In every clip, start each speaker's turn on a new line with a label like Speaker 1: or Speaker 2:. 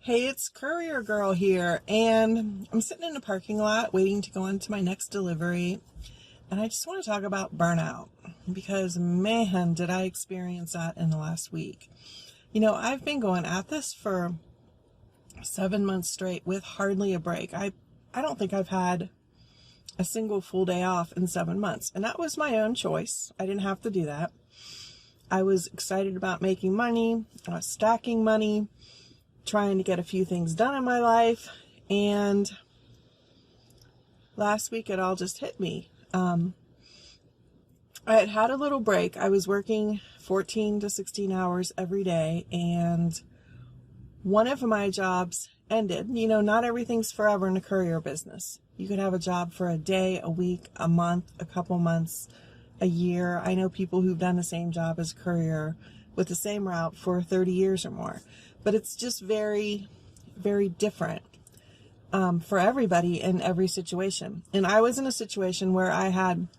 Speaker 1: Hey, it's Courier Girl here, and I'm sitting in a parking lot waiting to go into my next delivery, and I just want to talk about burnout, because man, did I experience that in the last week. I've been going at this for 7 months straight with hardly a break. I don't think I've had a single full day off in 7 months, and that was my own choice. I didn't have to do that. I was excited about making money. I was stacking money, trying to get a few things done in my life, and last week it all just hit me. I had a little break. I was working 14 to 16 hours every day, and one of my jobs ended. Not everything's forever in the courier business. You could have a job for a day, a week, a month, a couple months, a year. I know people who've done the same job as a courier with the same route for 30 years or more. But it's just very, very different for everybody in every situation. And I was in a situation where I had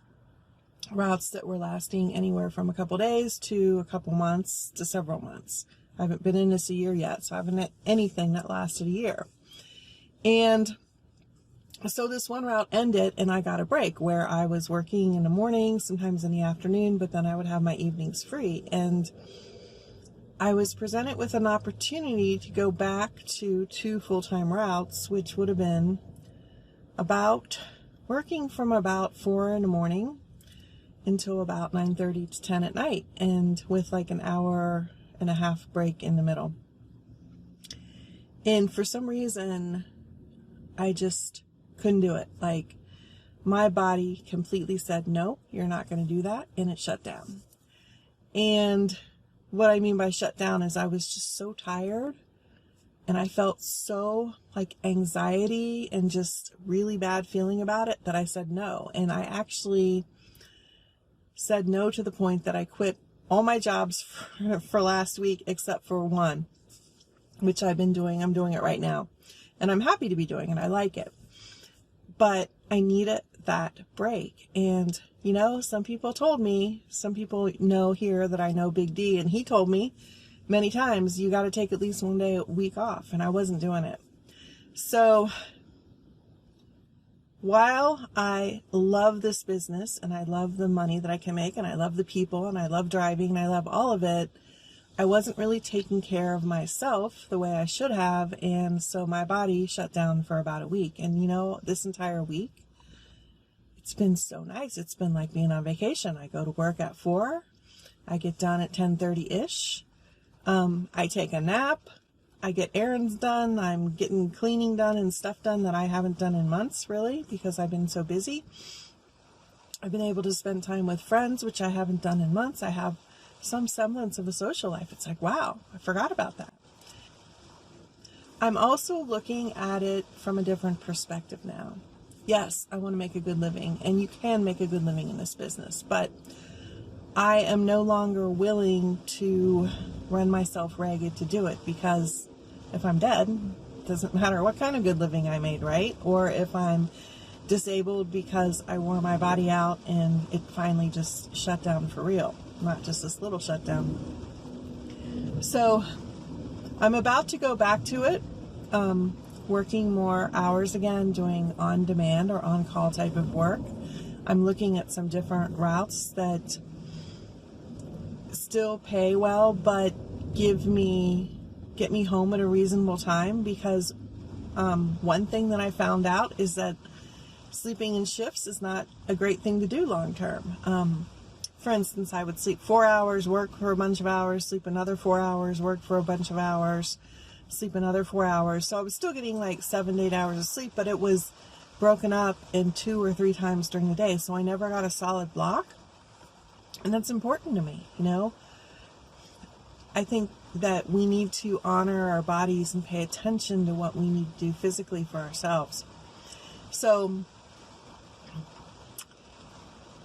Speaker 1: routes that were lasting anywhere from a couple days to a couple months to several months. I haven't been in this a year yet, so I haven't had anything that lasted a year. And so this one route ended, and I got a break where I was working in the morning, sometimes in the afternoon, but then I would have my evenings free. And I was presented with an opportunity to go back to 2 full-time routes, which would have been working from about 4 in the morning until about 9:30 to 10 at night, and with like an hour and a half break in the middle. And for some reason, I just couldn't do it. Like, my body completely said, no, you're not going to do that, and it shut down. And what I mean by shut down is I was just so tired, and I felt so like anxiety and just really bad feeling about it that I said no. And I actually said no to the point that I quit all my jobs for last week except for one, which I've been doing. I'm doing it right now, and I'm happy to be doing it. I like it, but I needed that break. And some people know here that I know Big D, and he told me many times, you got to take at least one day a week off, and I wasn't doing it. So while I love this business, and I love the money that I can make, and I love the people, and I love driving, and I love all of it, I wasn't really taking care of myself the way I should have, and so my body shut down for about a week. And this entire week, it's been so nice. It's been like being on vacation. I go to work at 4. I get done at 10:30-ish. I take a nap. I get errands done. I'm getting cleaning done and stuff done that I haven't done in months, really, because I've been so busy. I've been able to spend time with friends, which I haven't done in months. I have some semblance of a social life. It's like, wow, I forgot about that. I'm also looking at it from a different perspective now. Yes, I want to make a good living, and you can make a good living in this business, but I am no longer willing to run myself ragged to do it, because if I'm dead, it doesn't matter what kind of good living I made, right? Or if I'm disabled because I wore my body out and it finally just shut down for real, not just this little shutdown. So I'm about to go back to it, working more hours again, doing on-demand or on-call type of work. I'm looking at some different routes that still pay well, but get me home at a reasonable time, because one thing that I found out is that sleeping in shifts is not a great thing to do long term. For instance, I would sleep 4 hours, work for a bunch of hours, sleep another 4 hours, work for a bunch of hours, sleep another 4 hours. So I was still getting like 7 to 8 hours of sleep, but it was broken up in 2 or 3 times during the day. So I never got a solid block. And that's important to me, I think that we need to honor our bodies and pay attention to what we need to do physically for ourselves. So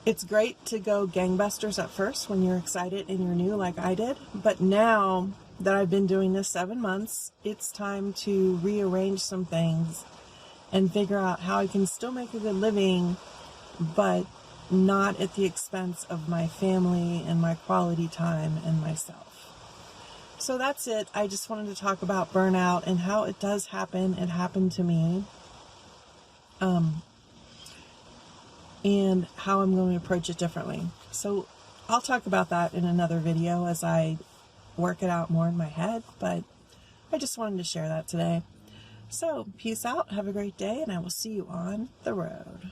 Speaker 1: it's great to go gangbusters at first when you're excited and you're new, like I did. But now that I've been doing this 7 months, it's time to rearrange some things and figure out how I can still make a good living, but not at the expense of my family and my quality time and myself. So that's it. I just wanted to talk about burnout and how it does happen. It happened to me. And how I'm going to approach it differently. So I'll talk about that in another video as I work it out more in my head, but I just wanted to share that today. So peace out, have a great day, and I will see you on the road.